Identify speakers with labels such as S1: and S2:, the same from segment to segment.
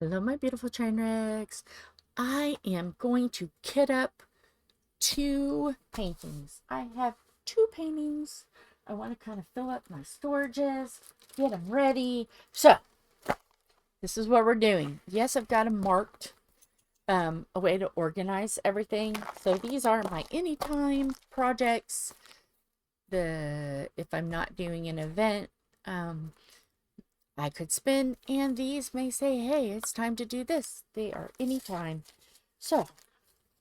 S1: Hello, my beautiful train wrecks. I am going to kit up two paintings. I have two paintings. I want to kind of fill up my storages, get them ready. So, this is what we're doing. Yes, I've got them marked, a way to organize everything. So, these are my anytime projects. If I'm not doing an event, I could spin, and these may say, hey, it's time to do this. They are anytime. So,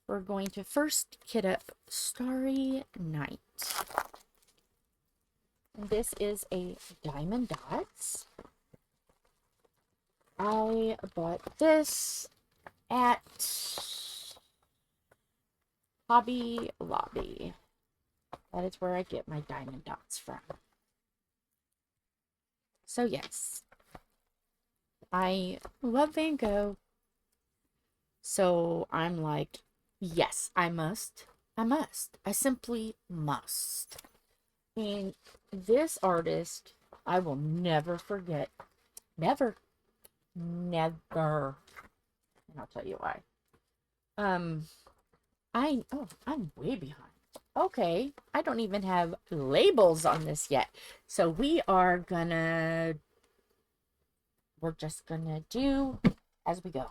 S1: we're going to first kit up Starry Night. This is a Diamond Dots. I bought this at Hobby Lobby. That is where I get my Diamond Dots from. So yes, I love Van Gogh. So I'm like, yes, I must. I must. I simply must. And this artist, I will never forget. Never. Never. And I'll tell you why. Um, I'm way behind. Okay, I don't even have labels on this yet. So we're just gonna do as we go.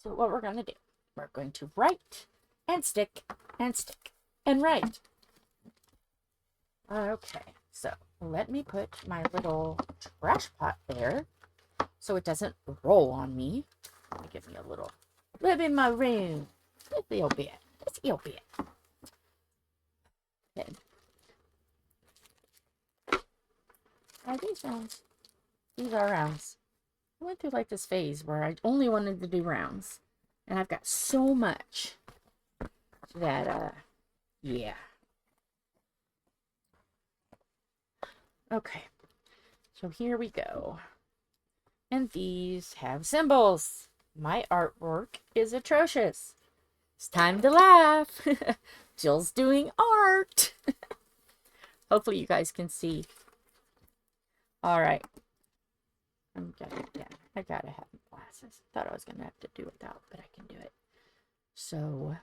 S1: So what we're gonna do, we're going to write and stick and stick and write. Okay, so let me put my little trash pot there so it doesn't roll on me. Give me a little live in my room. Just a little bit. Just a little bit. Okay. Are these rounds? These are rounds. I went through like this phase where I only wanted to do rounds. And I've got so much that, yeah. Okay. So here we go. And these have symbols. My artwork is atrocious. It's time to laugh. Jill's doing art. Hopefully you guys can see. All right. I gotta have glasses. Thought I was gonna have to do without, but I can do it. So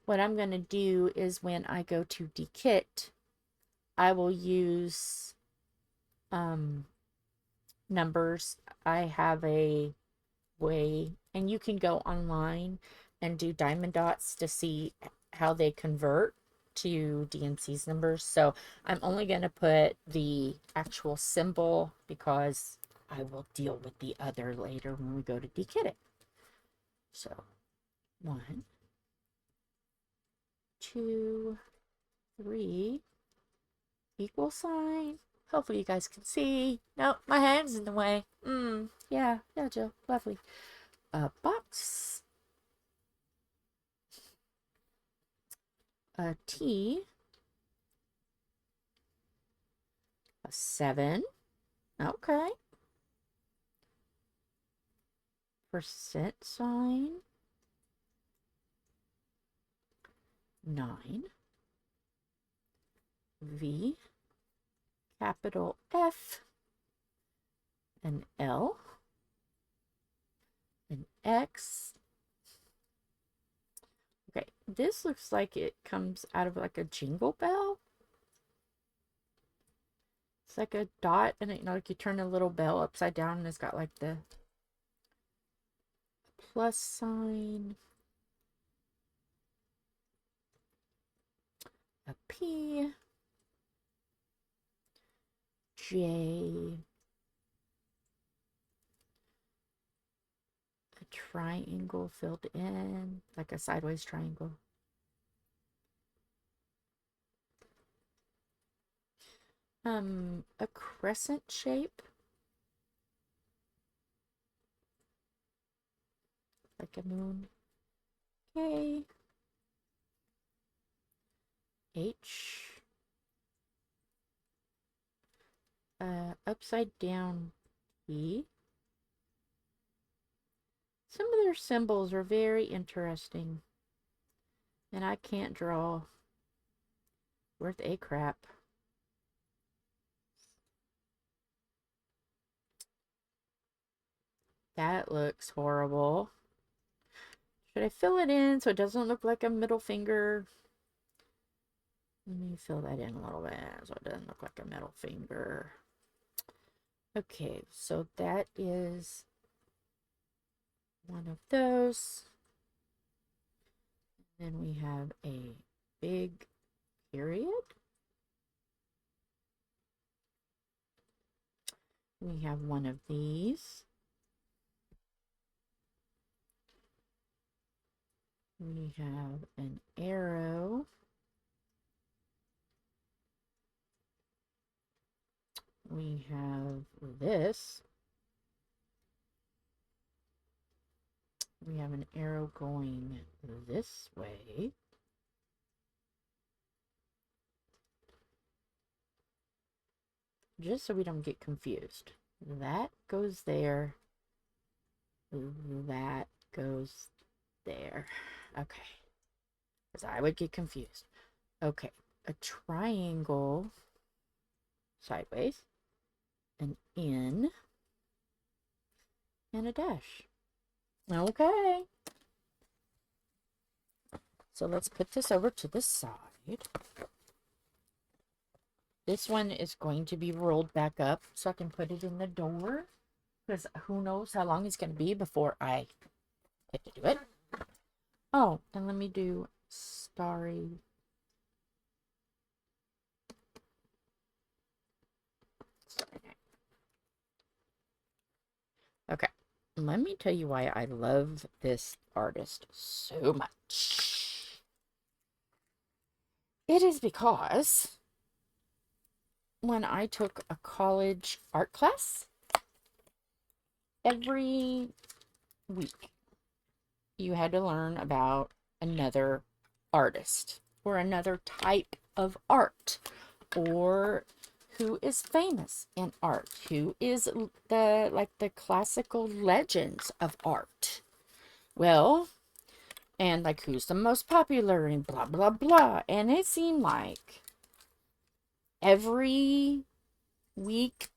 S1: what I'm gonna do is when I go to dekit, I will use numbers. I have a way, and you can go online and do diamond dots to see how they convert to DMC's numbers. So I'm only going to put the actual symbol because I will deal with the other later when we go to dekit it. So 1, 2, 3, equal sign. Hopefully you guys can see. No, my hand's in the way. Yeah, Jill, lovely. A box, a T, a 7. Okay. Percent sign. 9. V. Capital F. An L. An X. Okay, this looks like it comes out of like a jingle bell. It's like a dot, and like you turn a little bell upside down, and it's got like the plus sign, a P, J, a triangle filled in, like a sideways triangle. A crescent shape. Like a moon. K. H. Upside down T. Some of their symbols are very interesting. And I can't draw worth a crap. That looks horrible. Should I fill it in so it doesn't look like a middle finger? Let me fill that in a little bit so it doesn't look like a middle finger. Okay, so that is one of those. Then we have a big period. We have one of these. We have an arrow. We have this. We have an arrow going this way. Just so we don't get confused. That goes there. That goes there. Okay. Because I would get confused. Okay. A triangle sideways. An in. And a dash. Okay. So let's put this over to the side. This one is going to be rolled back up so I can put it in the door. Because who knows how long it's going to be before I get to do it. Oh, and let me do Starry. Okay. Let me tell you why I love this artist so much. It is because when I took a college art class, every week you had to learn about another artist or another type of art, or who is famous in art, who is the classical legends of art. Well, and like who's the most popular and blah blah blah. And it seemed like every week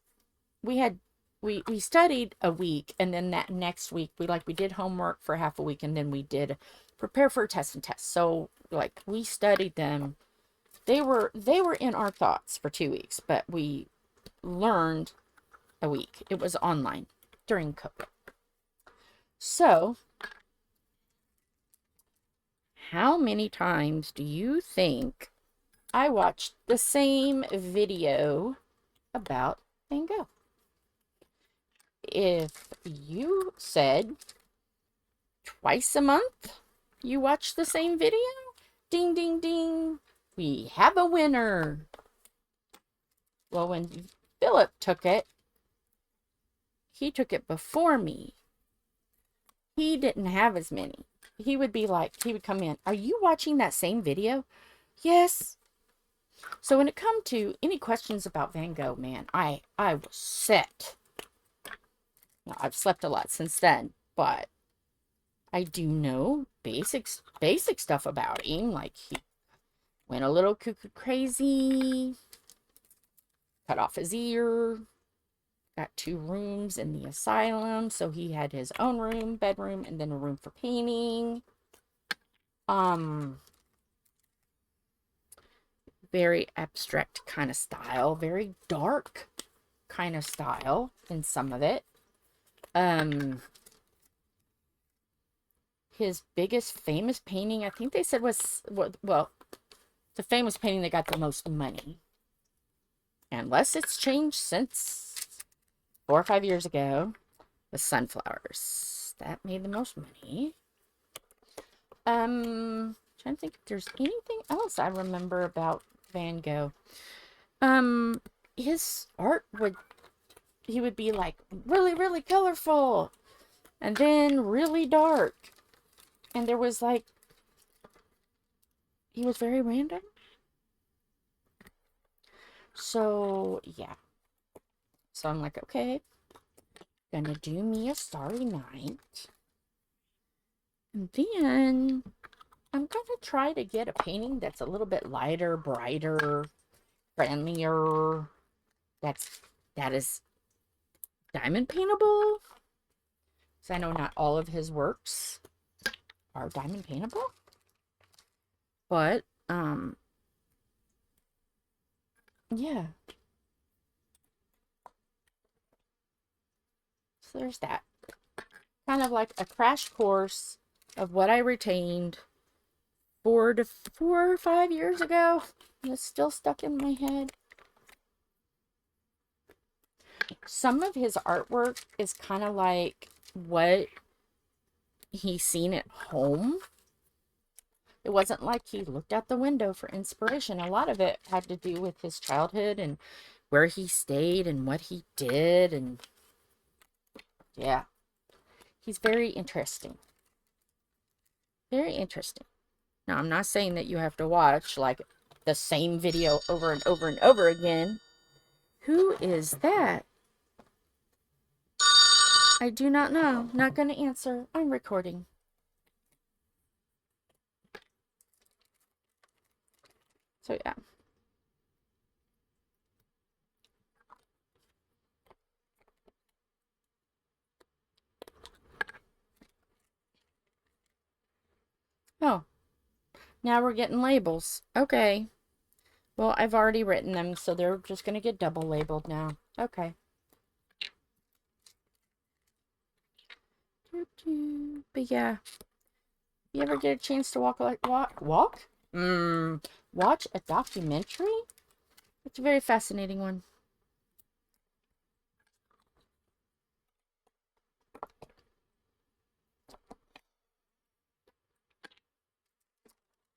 S1: we studied a week, and then that next week we did homework for half a week, and then we did prepare for a test and test. So like we studied them. They were in our thoughts for 2 weeks, but we learned a week. It was online during COVID. So how many times do you think I watched the same video about Van Gogh? If you said twice a month you watch the same video, ding, ding, ding, we have a winner. Well, when Philip took it, he took it before me. He didn't have as many. He would come in, are you watching that same video? Yes. So when it come to any questions about Van Gogh, man, I was set. Now, I've slept a lot since then, but I do know basic stuff about him. Like, he went a little cuckoo crazy, cut off his ear, got 2 rooms in the asylum, so he had his own room, bedroom, and then a room for painting. Very abstract kind of style, very dark kind of style in some of it. His biggest famous painting, I think they said was, well, the famous painting that got the most money, unless it's changed since 4 or 5 years ago, was Sunflowers. That made the most money. Trying to think if there's anything else I remember about Van Gogh. His art he would be like really, really colorful, and then really dark. And there was like, he was very random. So, yeah. So I'm like, okay, gonna do me a Starry Night. And then I'm gonna try to get a painting that's a little bit lighter, brighter, friendlier. That is diamond paintable. So I know not all of his works are diamond paintable. But, yeah. So there's that. Kind of like a crash course of what I retained 4 or 5 years ago. And it's still stuck in my head. Some of his artwork is kind of like what he's seen at home. It wasn't like he looked out the window for inspiration. A lot of it had to do with his childhood and where he stayed and what he did. And yeah, he's very interesting. Very interesting. Now, I'm not saying that you have to watch like the same video over and over and over again. Who is that? I do not know. Not going to answer. I'm recording. So, yeah. Oh. Now we're getting labels. Okay. Well, I've already written them, so they're just going to get double labeled now. Okay. But yeah. You ever get a chance to watch a documentary? It's a very fascinating one.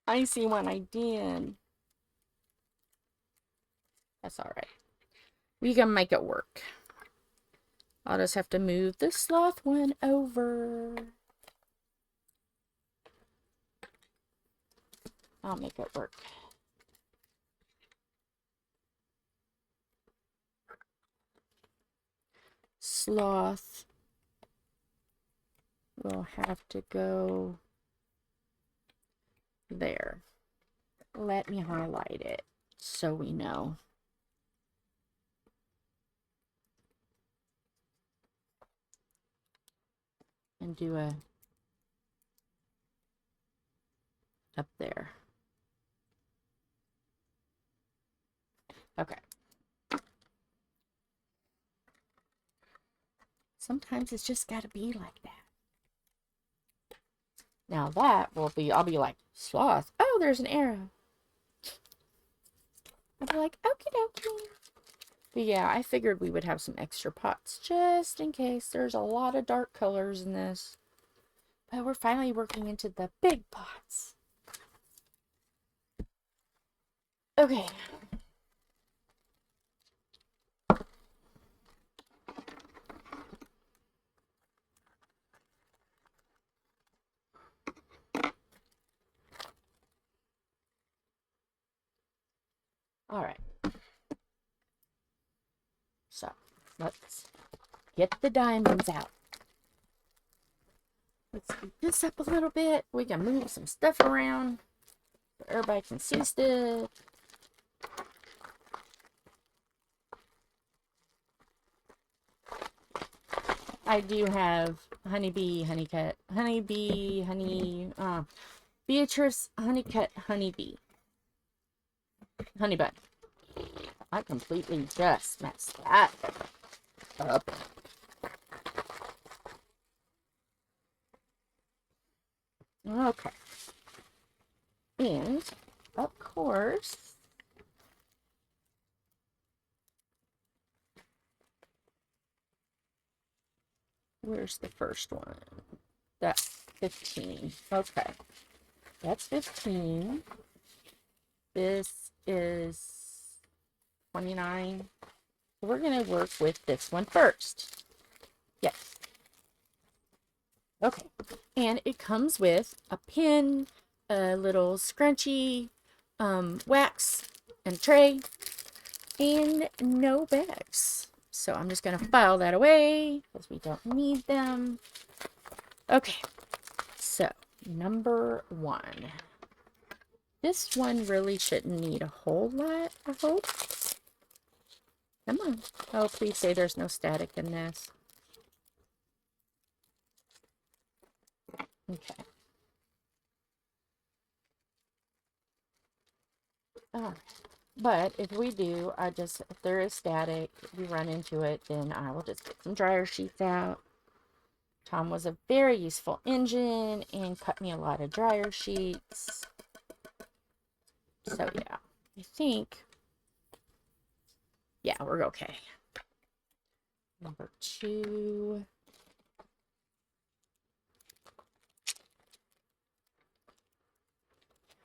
S1: I see one I did. That's all right. We can make it work. I'll just have to move the sloth one over. I'll make it work. Sloth will have to go there. Let me highlight it so we know. And do a up there. Okay. Sometimes it's just got to be like that. Now that will be, I'll be like, sloth. Oh, there's an arrow. I'll be like, okie dokie. But yeah, I figured we would have some extra pots just in case. There's a lot of dark colors in this. But we're finally working into the big pots. Okay. All right. So, let's get the diamonds out. Let's speed this up a little bit. We can move some stuff around so everybody can see stuff. I do have honeybee, honeycut, honeybee, Beatrice, honeycut, honeybee, honeybud. I completely just messed that up. Okay. And, of course, where's the first one? That's 15. Okay. That's 15. This is 29. So we're going to work with this one first. Yes. Okay. And it comes with a pin, a little scrunchie, wax, and tray, and no bags. So I'm just going to file that away because we don't need them. Okay. So, number 1. This one really shouldn't need a whole lot, I hope. Come on. Oh, please say there's no static in this. Okay. Oh, but if we do, if there is static, we run into it, then I will just get some dryer sheets out. Tom was a very useful engine and cut me a lot of dryer sheets. So yeah, I think, yeah, we're okay. Number 2.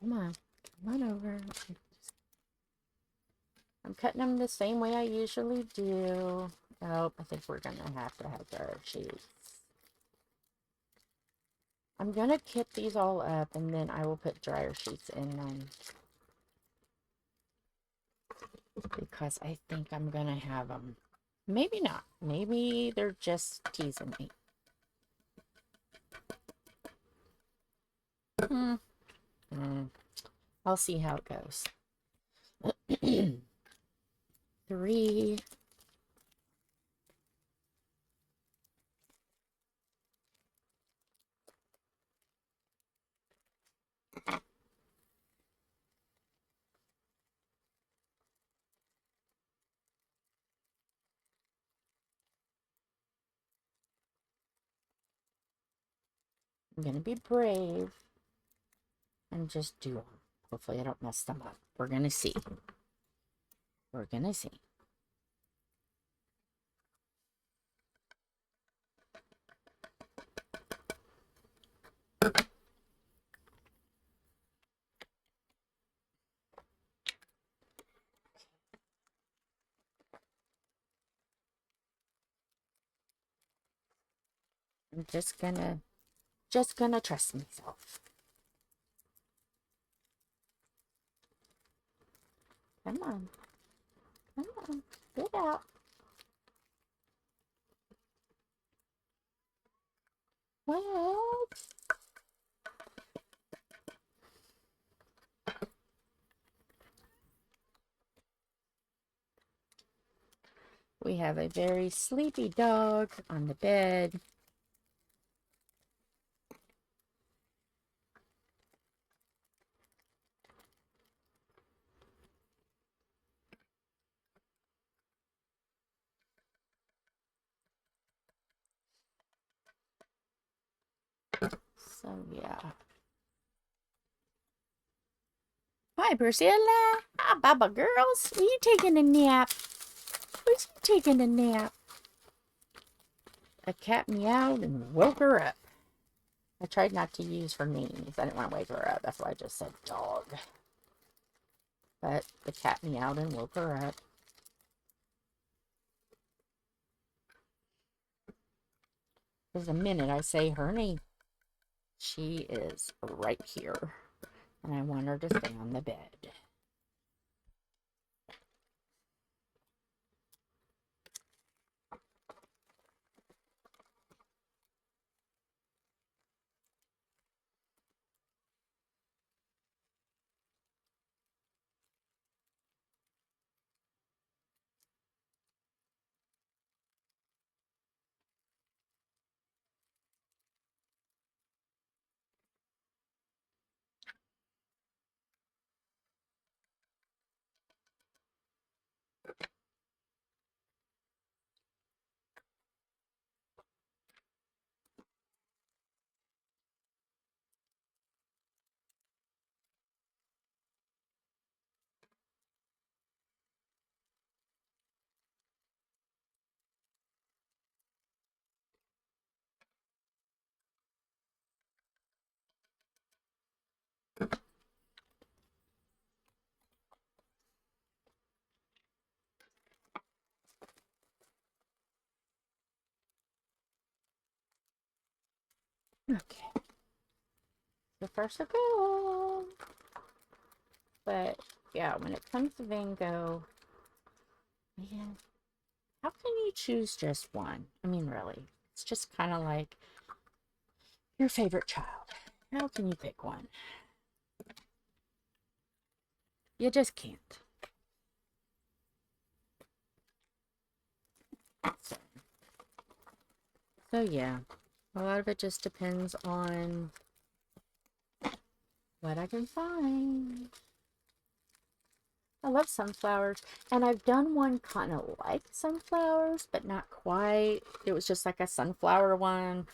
S1: Come on over. I'm cutting them the same way I usually do. Oh, I think we're gonna have to have dryer sheets. I'm gonna kit these all up and then I will put dryer sheets in them. Because I think I'm gonna have them. Maybe not. Maybe they're just teasing me. I'll see how it goes. 3. I'm gonna be brave and just do them. Hopefully I don't mess them up. We're gonna see. We're gonna see. I'm just gonna trust myself. Come on. Come on. Get out. What? We have a very sleepy dog on the bed. So, yeah. Hi, Priscilla. Hi, Baba girls. Are you taking a nap? Who's taking a nap? A cat meowed and woke her up. I tried not to use her names. I didn't want to wake her up. That's why I just said dog. But the cat meowed and woke her up. There's a minute I say her name. She is right here. And I want her to stay on the bed. Okay. So first a go. But yeah, when it comes to Van Gogh, man, how can you choose just one? I mean, really, it's just kind of like your favorite child. How can you pick one? You just can't. So yeah, A lot of it just depends on what I can find. I love sunflowers, and I've done one kind of like sunflowers, but not quite. It was just like a sunflower one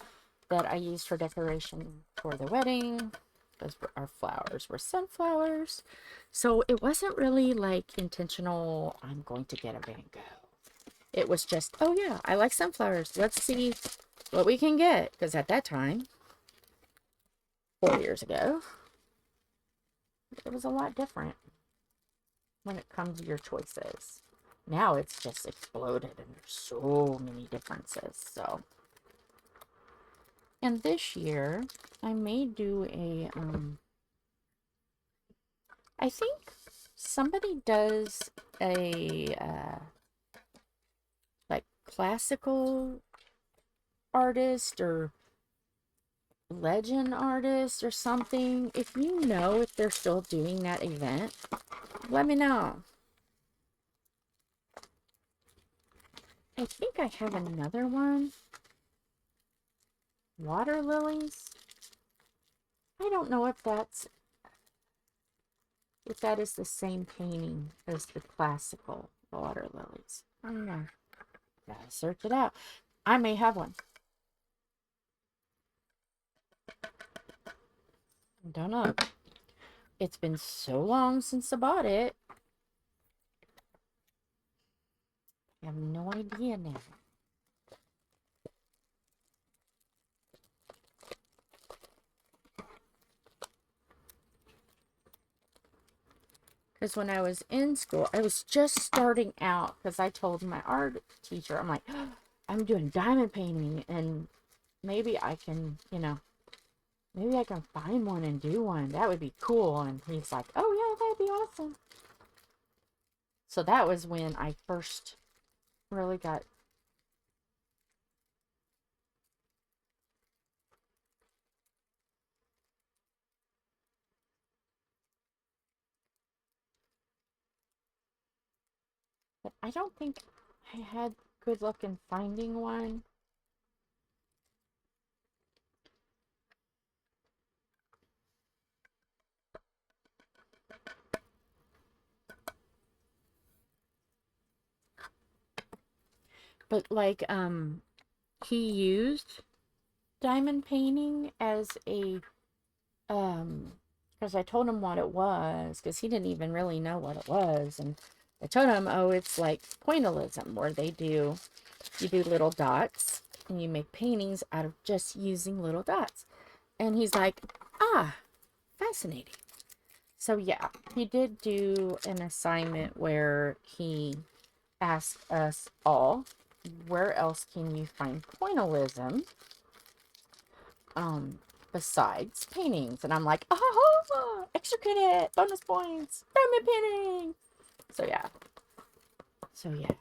S1: that I used for decoration for the wedding, because our flowers were sunflowers. So it wasn't really like intentional, I'm going to get a Van Gogh. It was just, oh yeah, I like sunflowers. Let's see what we can get. Because at that time, 4 years ago, it was a lot different when it comes to your choices. Now it's just exploded and there's so many differences. So, and this year I may do a I think somebody does a like classical artist or legend artist or something. If you know if they're still doing that event, let me know. I think I have another one. Water lilies. I don't know if that is the same painting as the classical water lilies. I don't know. Gotta search it out. I may have one. Don't know. It's been so long since I bought it. I have no idea now. Because when I was in school, I was just starting out. Because I told my art teacher, I'm like, oh, I'm doing diamond painting. And maybe I can, maybe I can find one and do one. That would be cool. And he's like, oh yeah, that'd be awesome. So that was when I first really got... But I don't think I had good luck in finding one. But like, he used diamond painting as a, because I told him what it was, because he didn't even really know what it was. And I told him, oh, it's like pointillism, where you do little dots, and you make paintings out of just using little dots. And he's like, ah, fascinating. So yeah, he did do an assignment where he asked us all, where else can you find pointillism besides paintings? And I'm like, oh, extra credit, bonus points, diamond painting. So yeah,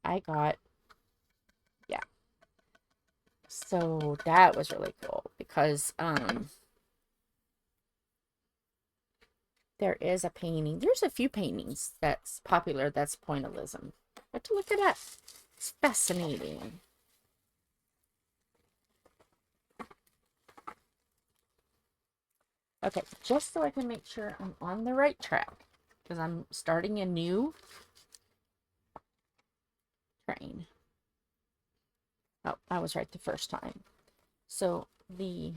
S1: I got, yeah. So that was really cool because there is a painting. There's a few paintings that's popular that's pointillism. But to look it up, it's fascinating. Okay, just so I can make sure I'm on the right track, because I'm starting a new train. Oh, I was right the first time. So the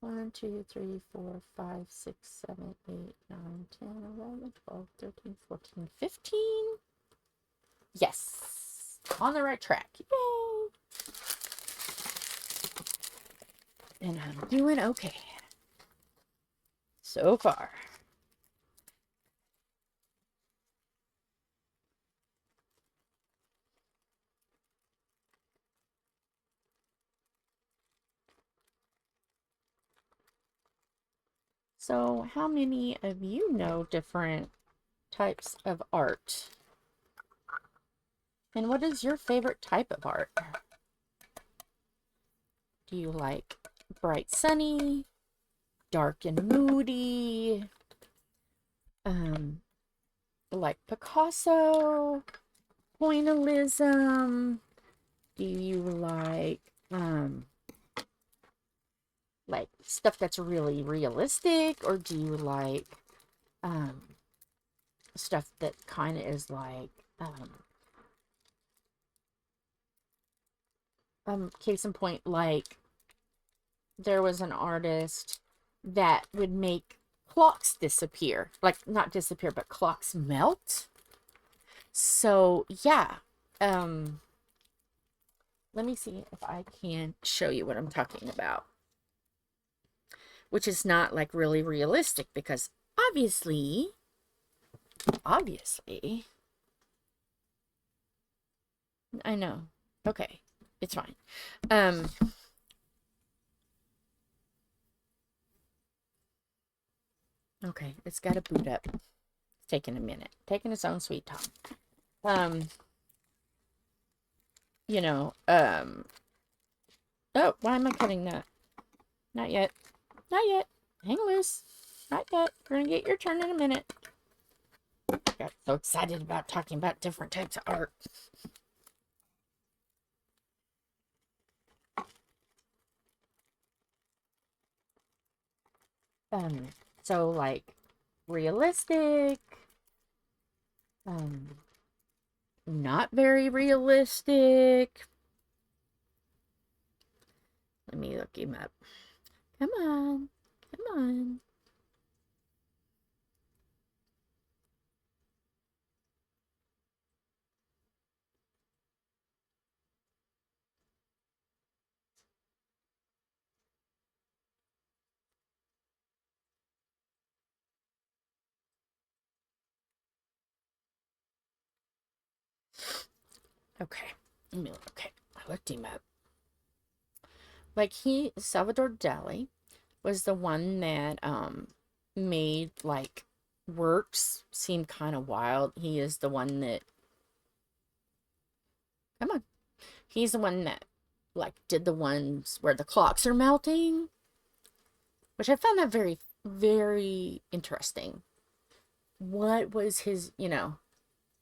S1: 1, 2, 3, 4, 5, 6, 7, 8, 9, 10, 11, 12, 13, 14, 15. Yes, on the right track. Yay! And I'm doing okay so far. So how many of you know different types of art? And what is your favorite type of art? Do you like bright sunny, dark and moody, like Picasso, pointillism? Do you like like stuff that's really realistic, or do you like stuff that kind of is like case in point, like there was an artist that would make clocks disappear, like not disappear, but clocks melt. So yeah, let me see if I can show you what I'm talking about, which is not like really realistic, because obviously I know. Okay, it's fine. Okay, it's got to boot up. It's taking a minute, taking its own sweet time. You know, oh, why am I cutting that? Not yet. Not yet. Hang loose. Not yet. We're gonna get your turn in a minute. I got so excited about talking about different types of art. So like realistic, not very realistic. Let me look him up. Come on. Come on. Okay. Okay. I looked him up. Like Salvador Dali was the one that made like works seem kind of wild. He is the one that, come on, he's the one that like did the ones where the clocks are melting, which I found that very, very interesting. What was his,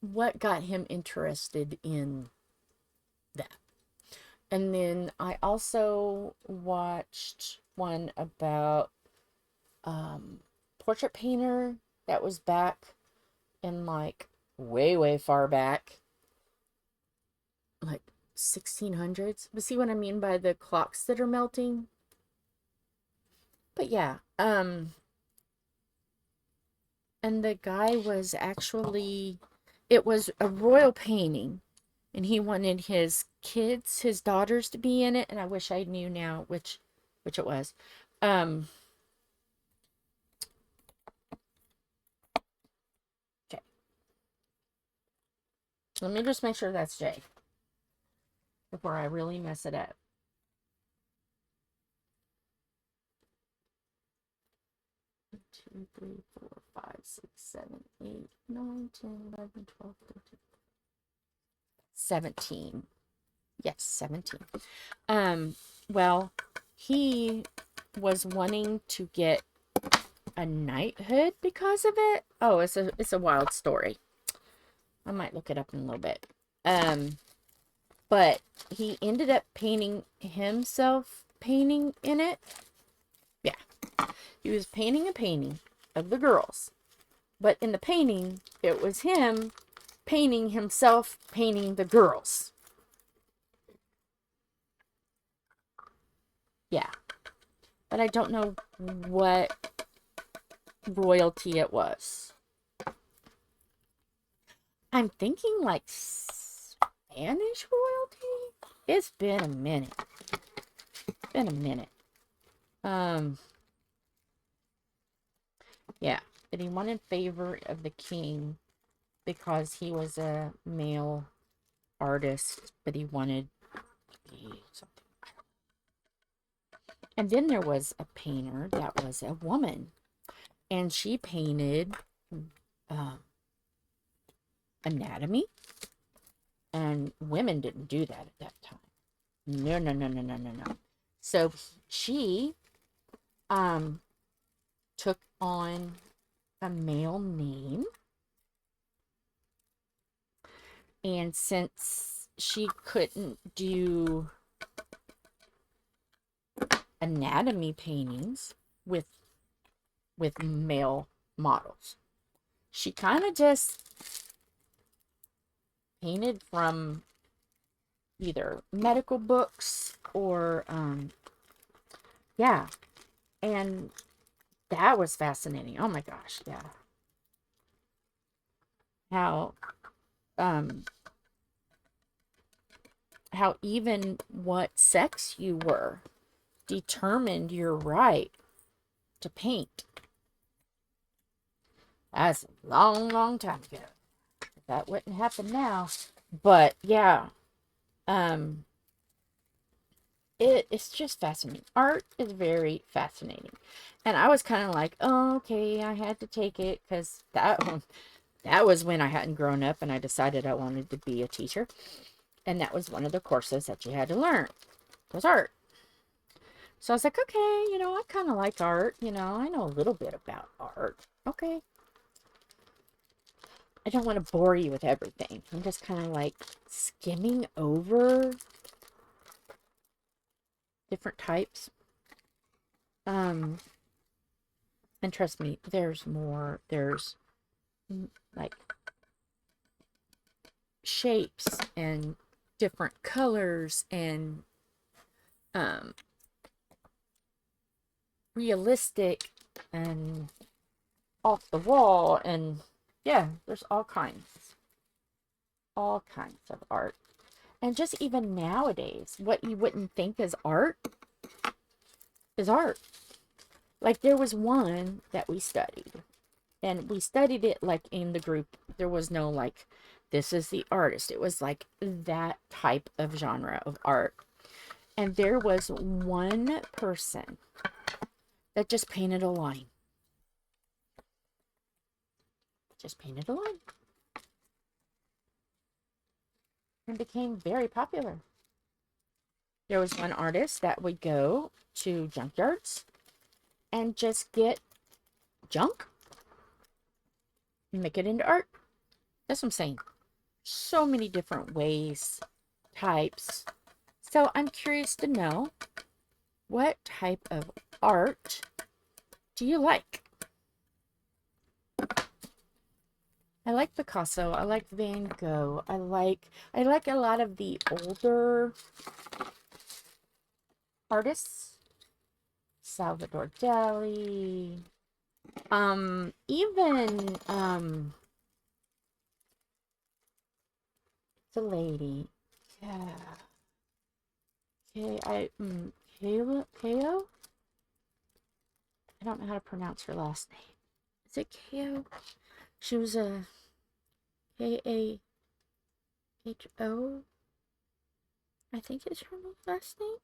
S1: what got him interested in that? And then I also watched one about portrait painter that was back in like way, way far back, like 1600s. But see what I mean by the clocks that are melting? But yeah, and the guy was actually, it was a royal painting, and he wanted his kids, his daughters, to be in it, and I wish I knew now which it was. Okay. Let me just make sure that's J before I really mess it up. 2, 3, 4, 5, 6, 7, 8, 9, 10, 11, 12, 13, 17. Yes, 17. Well, he was wanting to get a knighthood because of it. Oh, it's a wild story. I might look it up in a little bit. But he ended up painting himself painting in it. Yeah. He was painting a painting of the girls. But in the painting, it was him painting himself painting the girls. Yeah. But I don't know what royalty it was. I'm thinking like Spanish royalty? It's been a minute. Been a minute. Yeah. But he wanted favor of the king because he was a male artist, but he wanted to be something. And then there was a painter that was a woman, and she painted anatomy, and women didn't do that at that time. No, no, no, no, no, no, no. So she took on a male name, and since she couldn't do anatomy paintings with male models. She kind of just painted from either medical books or yeah, and that was fascinating. Oh my gosh, yeah. How how even what sex you were determined your right to paint. That's a long, long time ago. That wouldn't happen now. But yeah, it's just fascinating. Art is very fascinating. And I was kind of like, oh, okay, I had to take it because that was when I hadn't grown up and I decided I wanted to be a teacher. And that was one of the courses that you had to learn, was art. So I was like, okay, I kind of like art. I know a little bit about art. Okay. I don't want to bore you with everything. I'm just kind of like skimming over different types. And trust me, there's more. There's like shapes and different colors and realistic and off the wall, and yeah, there's all kinds of art. And just even nowadays, what you wouldn't think is art is art. Like there was one that we studied, and we studied it like in the group. There was no like, this is the artist. It was like that type of genre of art. And there was one person that just painted a line. Just painted a line. And became very popular. There was one artist that would go to junkyards and just get junk and make it into art. That's what I'm saying. So many different ways, types. So I'm curious to know, what type of art do you like? I like Picasso. I like Van Gogh. I like a lot of the older artists. Salvador Dali. Even the lady. Yeah. Ko? I don't know how to pronounce her last name. Is it Ko? She was a Kahho. I think it's her last name.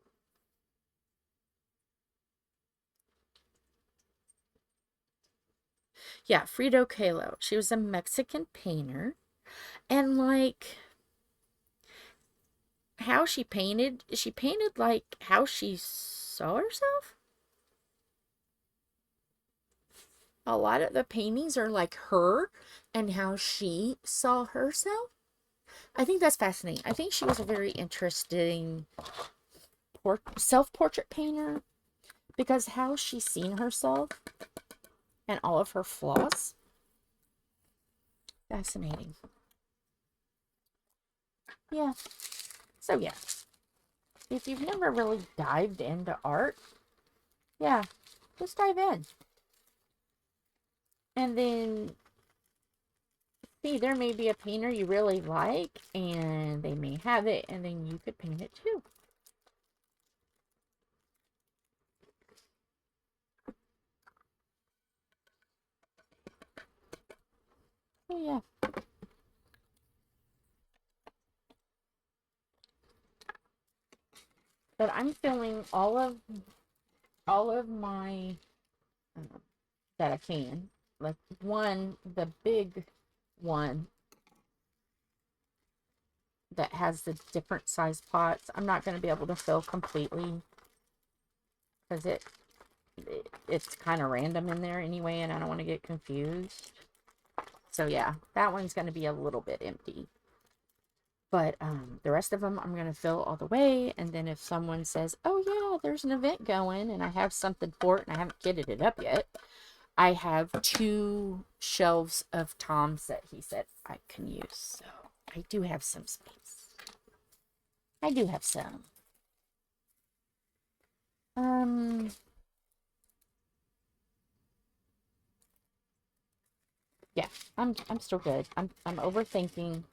S1: Yeah, Frida Kahlo. She was a Mexican painter. And like how she painted like how she saw herself. A lot of the paintings are like her and how she saw herself. I think that's fascinating. I think she was a very interesting self-portrait painter because how she's seen herself and all of her flaws. Fascinating. Yeah. So yeah. If you've never really dived into art, yeah, just dive in. And then see, there may be a painter you really like, and they may have it, and then you could paint it too. Oh yeah. But I'm filling all of my that I can. Like the big one that has the different size pots. I'm not going to be able to fill completely because it's kind of random in there anyway, and I don't want to get confused. So yeah, that one's going to be a little bit empty. But the rest of them I'm going to fill all the way. And then if someone says, oh yeah, there's an event going and I have something for it and I haven't kitted it up yet, I have 2 shelves of Tom's that he said I can use. So I do have some space. I do have some. Yeah, I'm still good. I'm overthinking.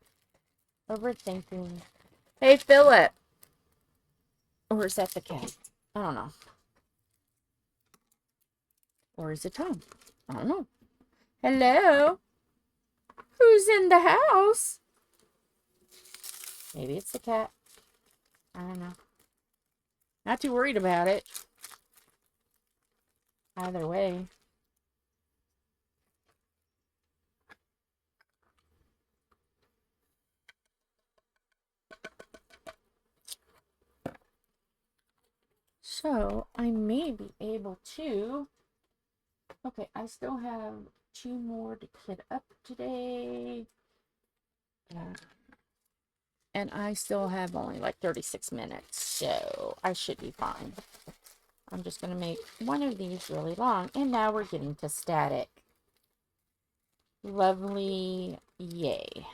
S1: Hey, Philip. Or is that the cat? I don't know. Or is it Tom? I don't know. Hello? Who's in the house? Maybe it's the cat. I don't know. Not too worried about it. Either way. So, I may be able to... Okay, I still have 2 more to kit up today. And I still have only like 36 minutes, so I should be fine. I'm just going to make one of these really long. And now we're getting to static. Lovely. Yay.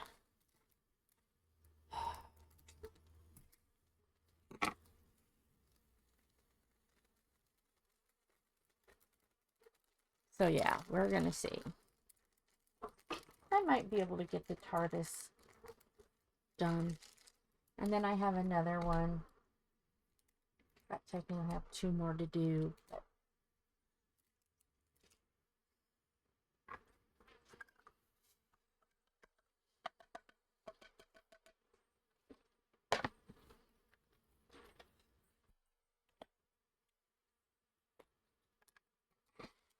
S1: So yeah, we're going to see. I might be able to get the Tardis done. And then I have another one. I think I have 2 more to do.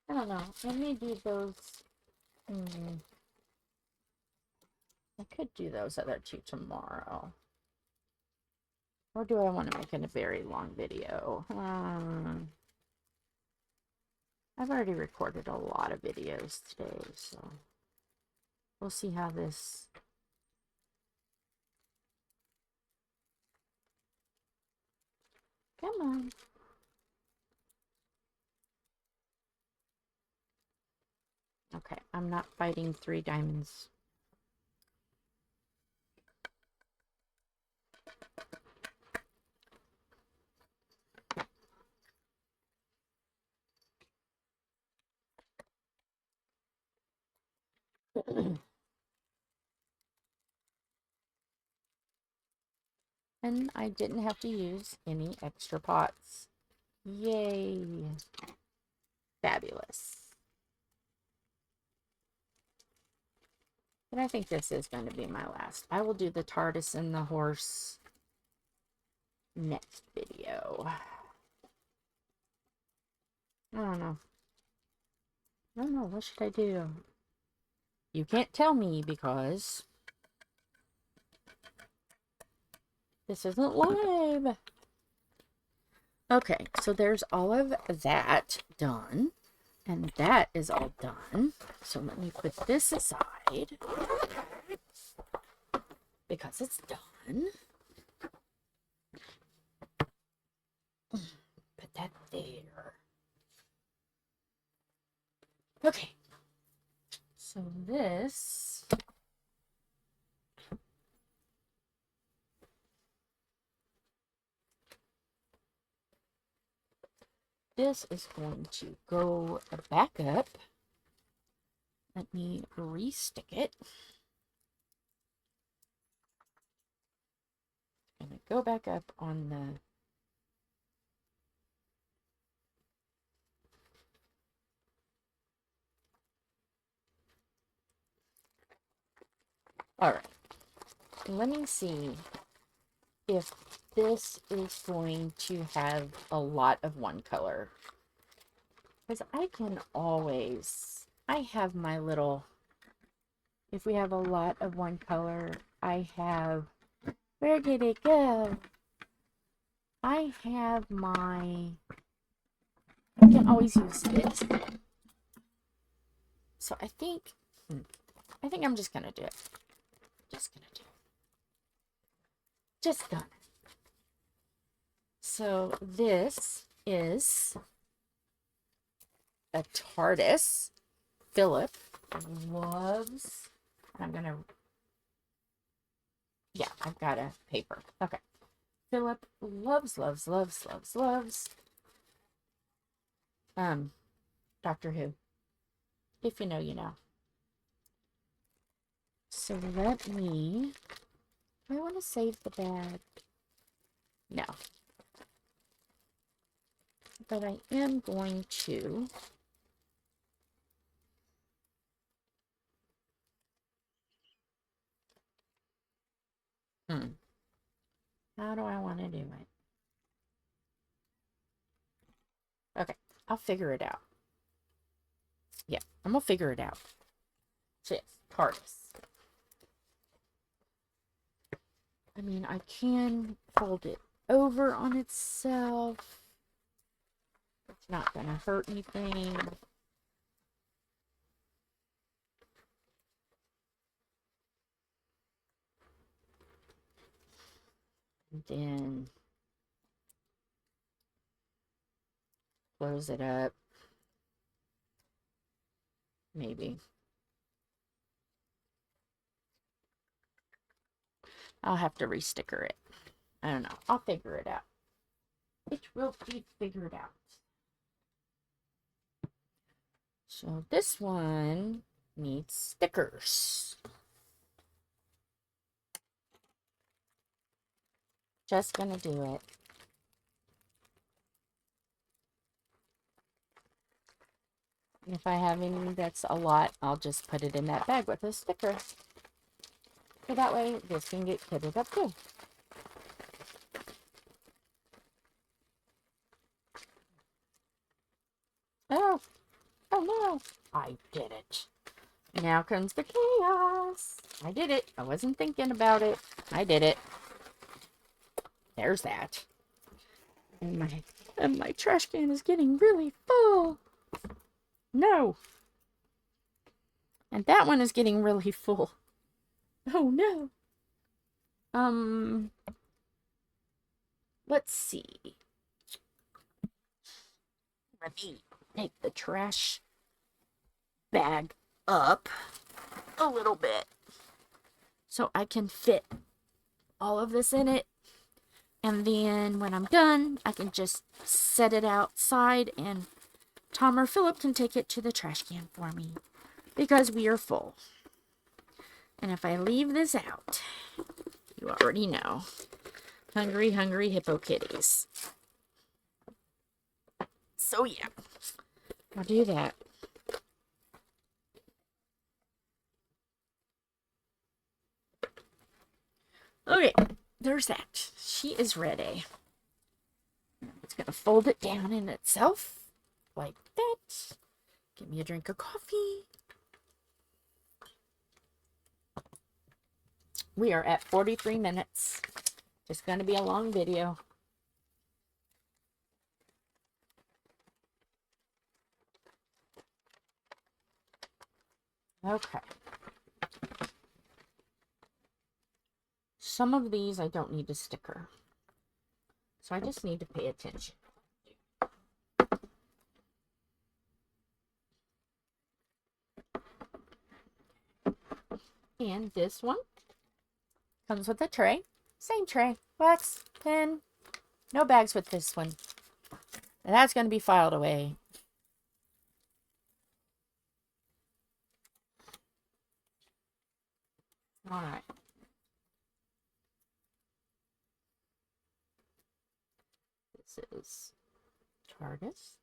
S1: I don't know. Let me do those. I could do those other 2 tomorrow. Or do I want to make it a very long video? I've already recorded a lot of videos today, so we'll see how this... Come on. Okay, I'm not fighting 3 diamonds. And I didn't have to use any extra pots. Yay! Fabulous. But I think this is going to be my last. I will do the Tardis and the horse next video. I don't know. What should I do? You can't tell me because this isn't live. Okay, so there's all of that done. And that is all done. So let me put this aside because it's done. Put that there. Okay. So this is going to go back up. Let me re-stick it. I'm going to go back up on the... Alright. Let me see if this is going to have a lot of one color. Because I can always... I have my little... If we have a lot of one color, I have... Where did it go? I have my... I can always use this. So I think I'm just gonna do it. Just gonna do Just done. So this is a Tardis. Philip loves, I'm going to, yeah, I've got a paper. Okay. Philip loves Doctor Who. If you know, you know. So let me, do I want to save the bag? No. But I am going to how do I want to do it? Okay, I'll figure it out. Yeah, I'm gonna figure it out. So yes, Tardis. I mean, I can fold it over on itself. It's not gonna hurt anything. And then close it up. Maybe. I'll have to re-sticker it. I don't know. I'll figure it out. It will be figured out. So this one needs stickers. Just gonna do it. And if I have any that's a lot, I'll just put it in that bag with a sticker. So that way this can get kitted up too. Oh, oh no, I did it. Now comes the chaos. I did it. I wasn't thinking about it. I did it. There's that. And my trash can is getting really full. No. And that one is getting really full. Oh no. Let's see. Let me take the trash bag up a little bit so I can fit all of this in it. And then when I'm done, I can just set it outside and Tom or Philip can take it to the trash can for me because we are full. And if I leave this out, you already know. Hungry, hungry hippo kitties. So yeah, I'll do that. Okay, there's that. She is ready. It's going to fold it down in itself like that. Give me a drink of coffee. We are at 43 minutes. It's going to be a long video. Okay. Some of these I don't need a sticker. So I just need to pay attention. And this one comes with a tray. Same tray. Wax, pen. No bags with this one. And that's going to be filed away. All right. This is Tardis.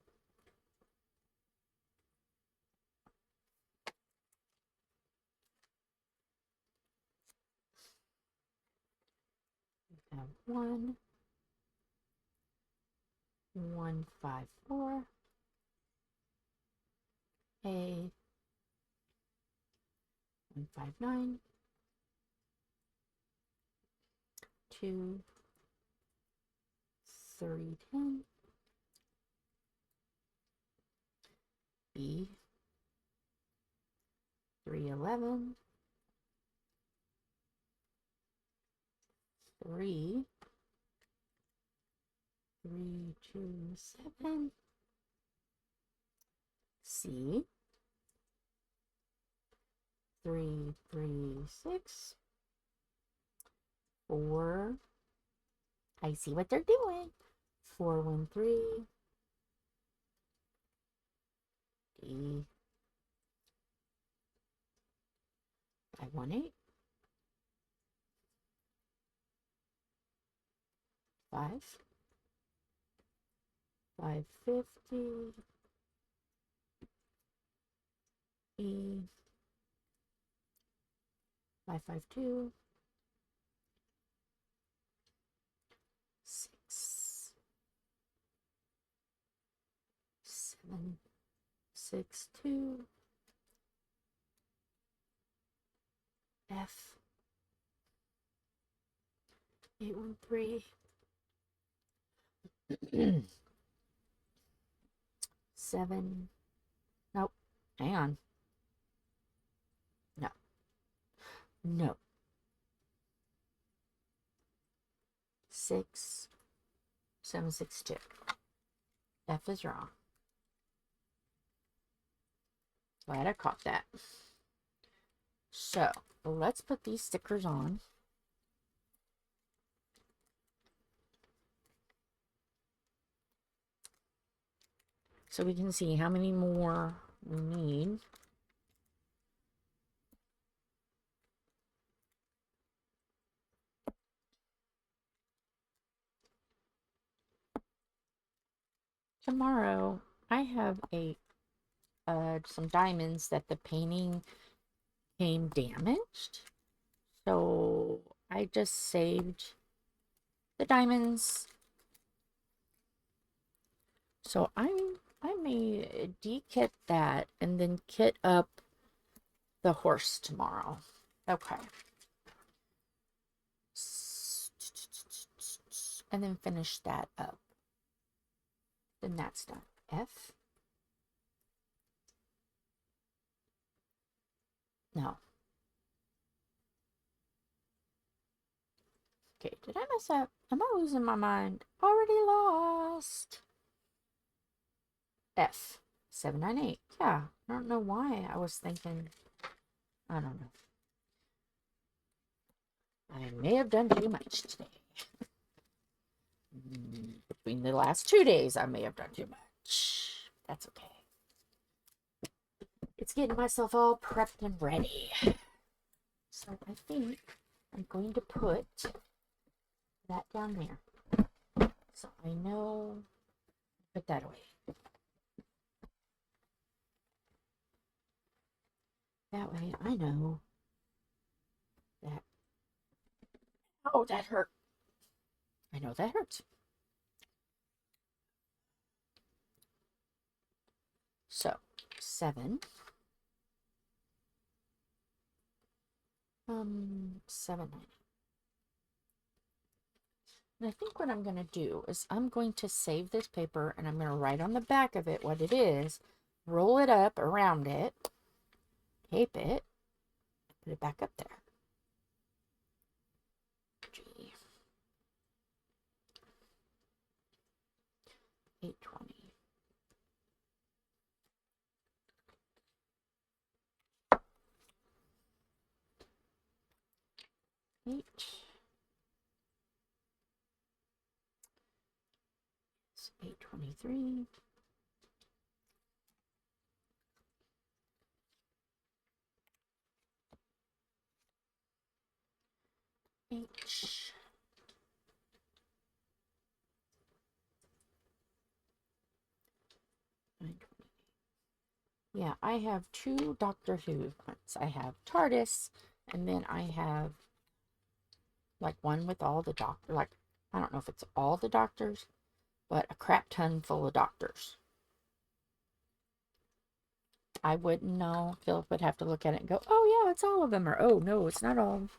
S1: We have 154 A 159 2 3010 B 311 3, 3, 2, 7. C, 3, 3, 6, 4. I see what they're doing. 4, 1, 3. D, 5, 1, 8. 5, 550. E, 552. 6, 7, 6, 2. F, 8, 1, 3. 7. Nope. Hang on. No. No. 6, 7, 6, 2. F is wrong. Glad I caught that. So, let's put these stickers on. So we can see how many more we need. Tomorrow, I have some diamonds that the painting came damaged. So I just saved the diamonds. So I may de-kit that and then kit up the horse tomorrow. Okay. And then finish that up. Then that's done. F. No. Okay, did I mess up? Am I losing my mind? Already lost. F. 798. Yeah, I don't know why I was thinking. I don't know. I may have done too much today. Between the last 2 days, I may have done too much. That's okay. It's getting myself all prepped and ready. So I think I'm going to put that down there. So I know, put that away. That way I know that, oh, that hurt. I know that hurts. So 7, 7, 9. And I think what I'm going to do is I'm going to save this paper and I'm going to write on the back of it what it is, roll it up around it, tape it, put it back up there. G. 820. H. 823. H. Yeah, I have 2 Doctor Who ones. I have Tardis, and then I have like one with all the doctors. Like, I don't know if it's all the doctors, but a crap ton full of doctors. I wouldn't know. Philip would have to look at it and go, oh yeah, it's all of them, or oh no, it's not all.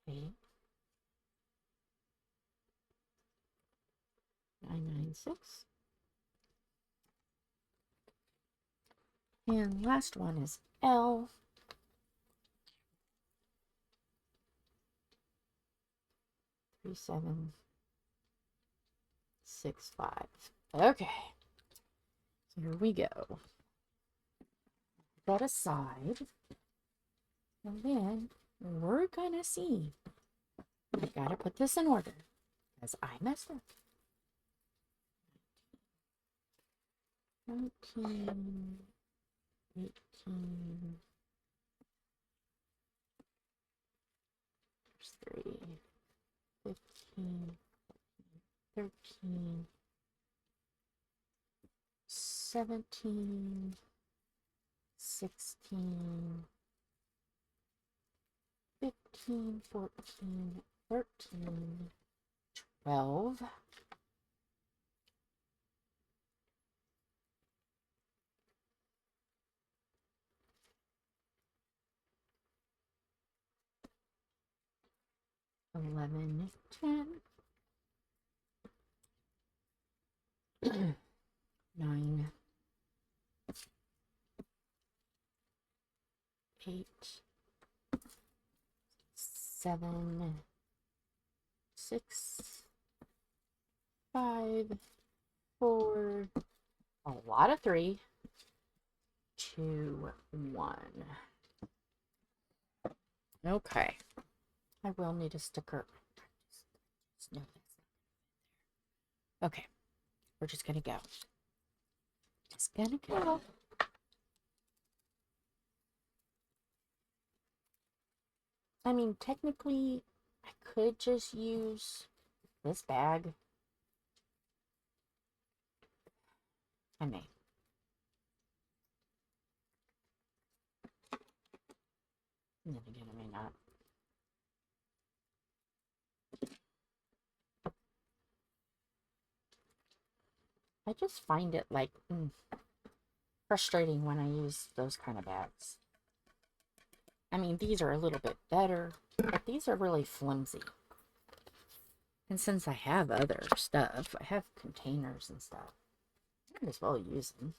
S1: Okay. 996. And last one is L. 3765. Okay. So here we go. That aside. And then we're gonna see. I gotta put this in order because I messed up. 19, 18, there's 3, 15, 13, 17, 16, 15, 14, 13, 12, 11, 10, 9, 8, 7, 6, 5, 4, a lot of 3, 2, 1. Okay. I will need a sticker. No, okay. We're just gonna go. Just gonna go. I mean, technically, I could just use this bag. I may. And then again, I may not. I just find it like frustrating when I use those kind of bags. I mean, these are a little bit better, but these are really flimsy. And since I have other stuff, I have containers and stuff, I might as well use them.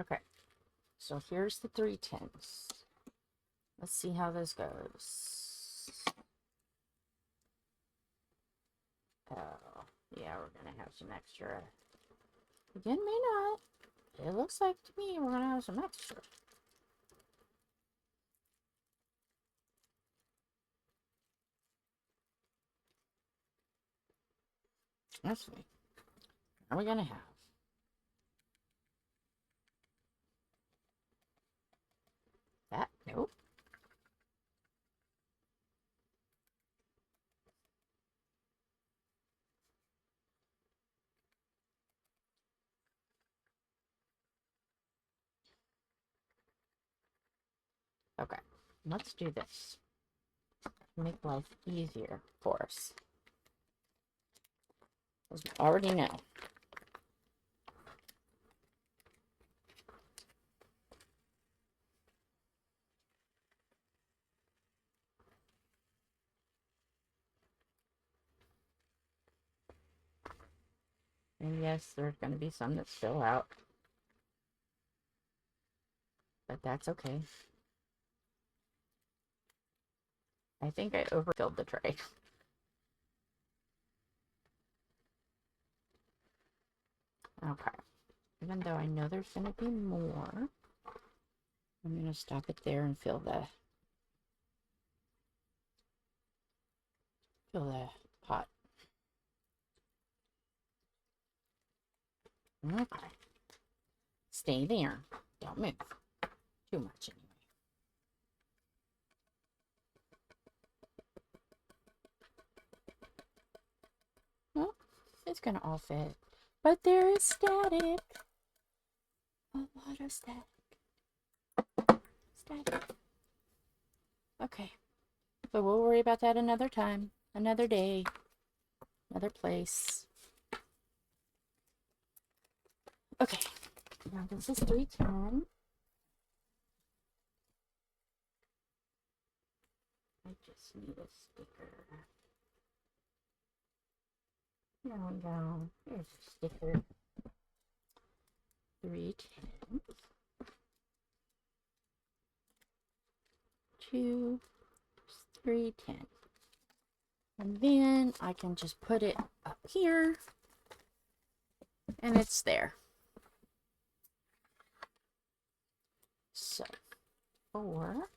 S1: Okay, so here's the 3 tins. Let's see how this goes. Oh, yeah, we're gonna have some extra. Again, may not. It looks like to me we're gonna have some extra. Let's see. What are we gonna have? That? Nope. Okay, let's do this. Make life easier for us. As we already know. And yes, there's going to be some that spill out. But that's okay. I think I overfilled the tray. Okay. Even though I know there's going to be more, I'm going to stop it there and fill the pot. Okay. Stay there. Don't move. Too much anyway. Well, it's going to all fit. But there is static. A lot of static. Static. Okay. But we'll worry about that another time, another day, another place. Okay, now this is 310. I just need a sticker. There we go. Here's a sticker. 310. 2, 310. And then I can just put it up here. And it's there. So, 4.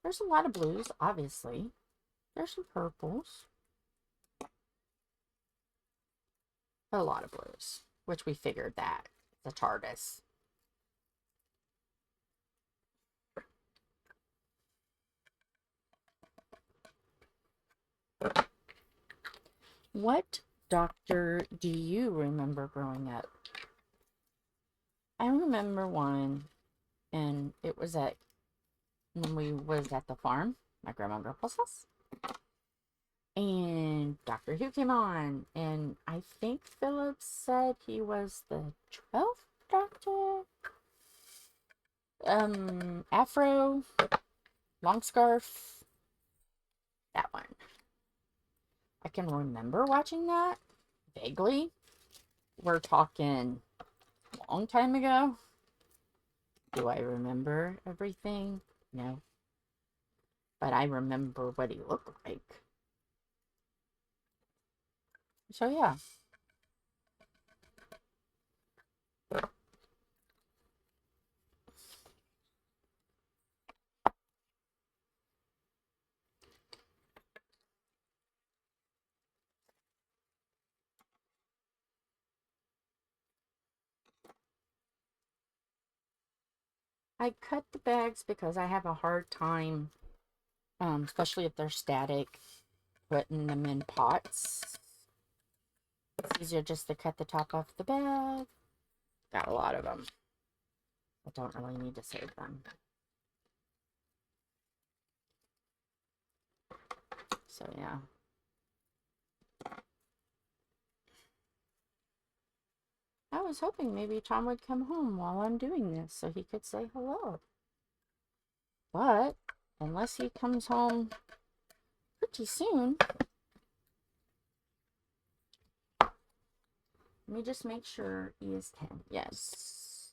S1: There's a lot of blues, obviously. There's some purples. A lot of blues, which we figured that. The Tardis. What doctor do you remember growing up? I remember one, and it was when we was at the farm, my grandma and grandpa's house. And Doctor Who came on, and I think Philip said he was the 12th Doctor. Afro, long scarf, that one. I can remember watching that vaguely. We're talking a long time ago. Do I remember everything? No. But I remember what he looked like. So, yeah. I cut the bags because I have a hard time, especially if they're static, putting them in pots. It's easier just to cut the top off the bag. Got a lot of them. I don't really need to save them. So, yeah. I was hoping maybe Tom would come home while I'm doing this so he could say hello. But, unless he comes home pretty soon, let me just make sure he is 10. Yes.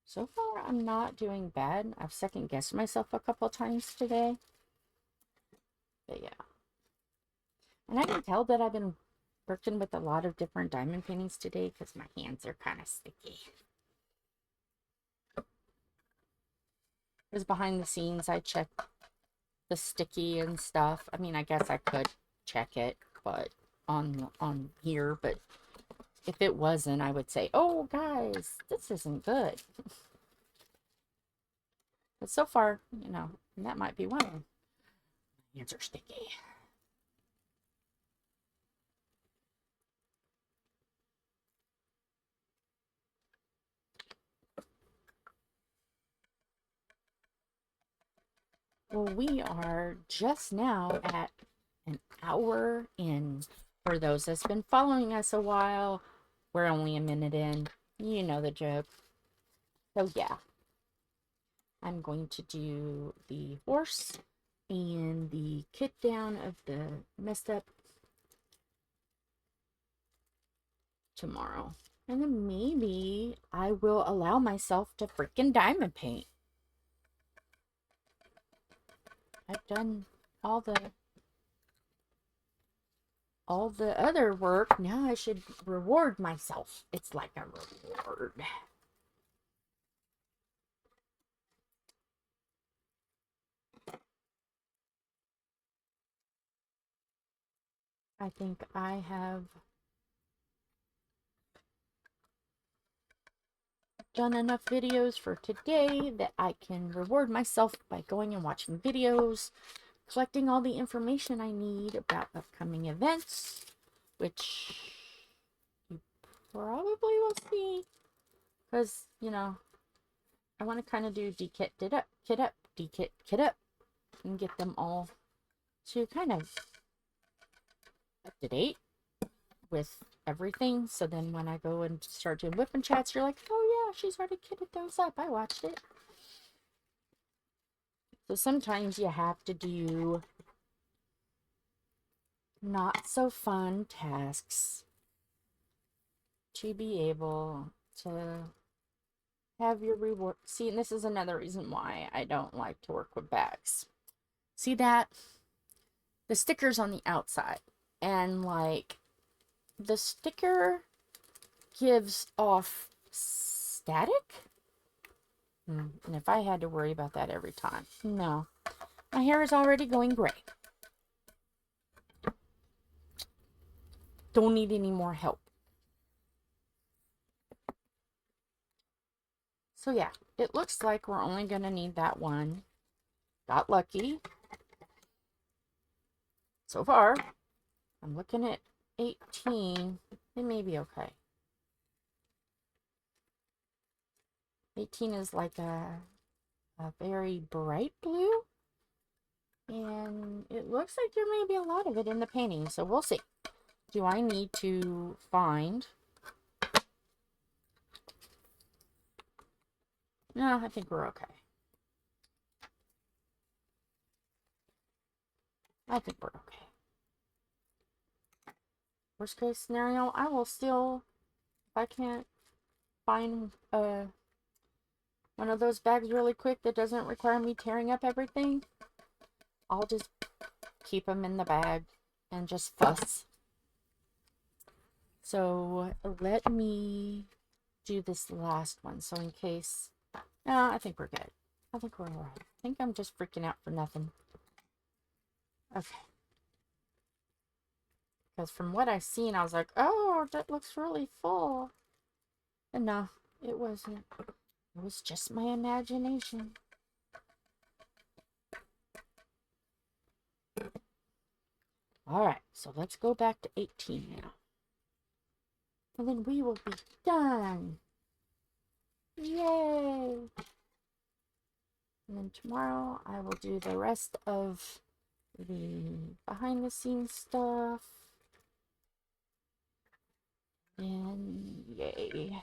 S1: So far, I'm not doing bad. I've second-guessed myself a couple times today. But, yeah. And I can tell that I've been working with a lot of different diamond paintings today because my hands are kind of sticky. Because behind the scenes, I check the sticky and stuff. I mean, I guess I could check it, but on here, but if it wasn't, I would say, oh, guys, this isn't good. But so far, you know, and that might be one. My hands are sticky. Well, we are just now at an hour in. For those that's been following us a while, we're only a minute in. You know the joke. So, yeah. I'm going to do the horse and the kit down of the messed up tomorrow. And then maybe I will allow myself to freaking diamond paint. I've done all the other work. Now I should reward myself. It's like a reward. I think I have done enough videos for today that I can reward myself by going and watching videos, collecting all the information I need about upcoming events, which you probably will see, because, you know, I want to kind of do dekit, kit up, dekit, kit up, and get them all to kind of up to date with everything. So then when I go and start doing whipping chats, you're like, oh yeah, she's already kitted those up. I watched it. So sometimes you have to do not so fun tasks to be able to have your reward. See, and this is another reason why I don't like to work with bags. See that? The sticker's on the outside, and like the sticker gives off static. And if I had to worry about that every time, no. My hair is already going gray. Don't need any more help. So yeah, it looks like we're only going to need that one. Got lucky. So far, I'm looking at 18. It may be okay. 18 is like a very bright blue. And it looks like there may be a lot of it in the painting. So we'll see. Do I need to find... No, I think we're okay. I think we're okay. Worst case scenario, I will still, if I can't find one of those bags really quick that doesn't require me tearing up everything, I'll just keep them in the bag and just fuss. So let me do this last one. So in case, no, I think we're good. I think we're alright. I think I'm just freaking out for nothing. Okay. Because from what I've seen, I was like, oh, that looks really full. And no, it wasn't. It was just my imagination. Alright, so let's go back to 18 now. And then we will be done. Yay! And then tomorrow I will do the rest of the behind the scenes stuff. And yay.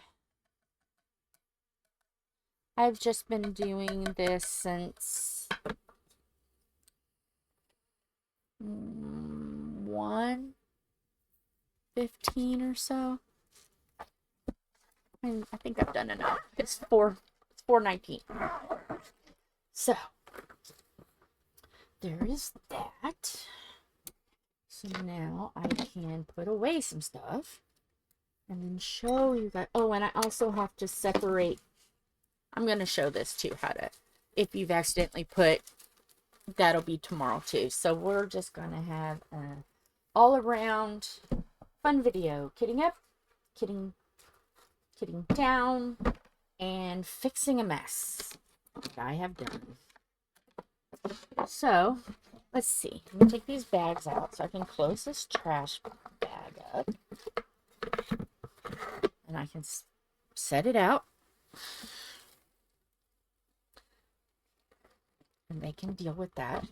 S1: I've just been doing this since 1:15 or so. I think I've done enough. It's 4:19. So there is that. So now I can put away some stuff and then show you guys. Oh, and I also have to separate. I'm going to show this too, how to, if you've accidentally put, that'll be tomorrow too. So we're just going to have a all around fun video. Kitting up, kitting down, and fixing a mess that I have done. So, let's see. Let me take these bags out so I can close this trash bag up. And I can set it out. And they can deal with that.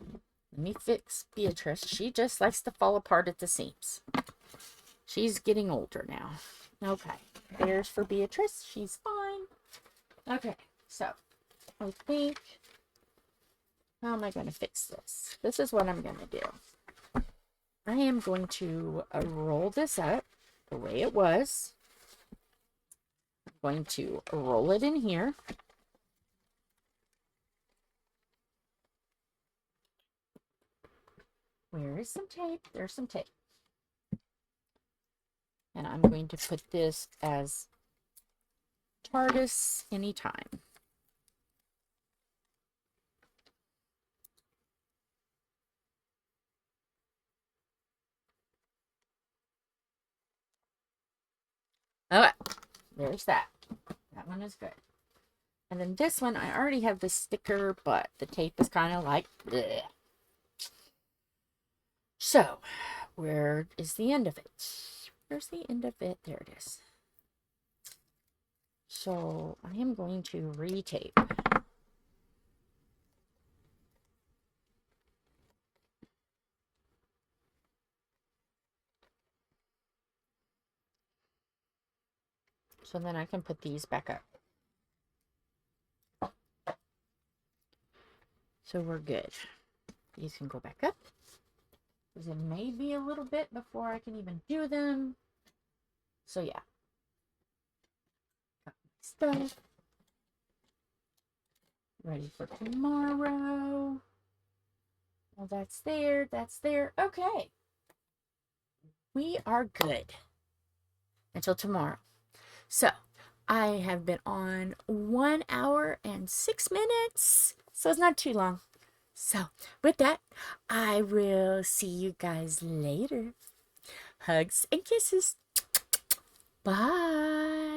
S1: Let me fix Beatrice. She just likes to fall apart at the seams. She's getting older now. Okay. There's for Beatrice. She's fine. Okay. So, I think... How am I going to fix this? This is what I'm going to do. I am going to roll this up the way it was. I'm going to roll it in here. Where is some tape? There's some tape. And I'm going to put this as Tardis anytime. Okay, there's that. That one is good. And then this one, I already have the sticker, but the tape is kind of like, bleh. So, where is the end of it? Where's the end of it? There it is. So, I am going to retape. So then I can put these back up. So we're good. These can go back up. Because it may be a little bit before I can even do them. So yeah. Got my stuff. Ready for tomorrow. Well, that's there. That's there. Okay. We are good. Until tomorrow. So, I have been on 1 hour and 6 minutes. So it's not too long. So, with that, I will see you guys later. Hugs and kisses. Bye.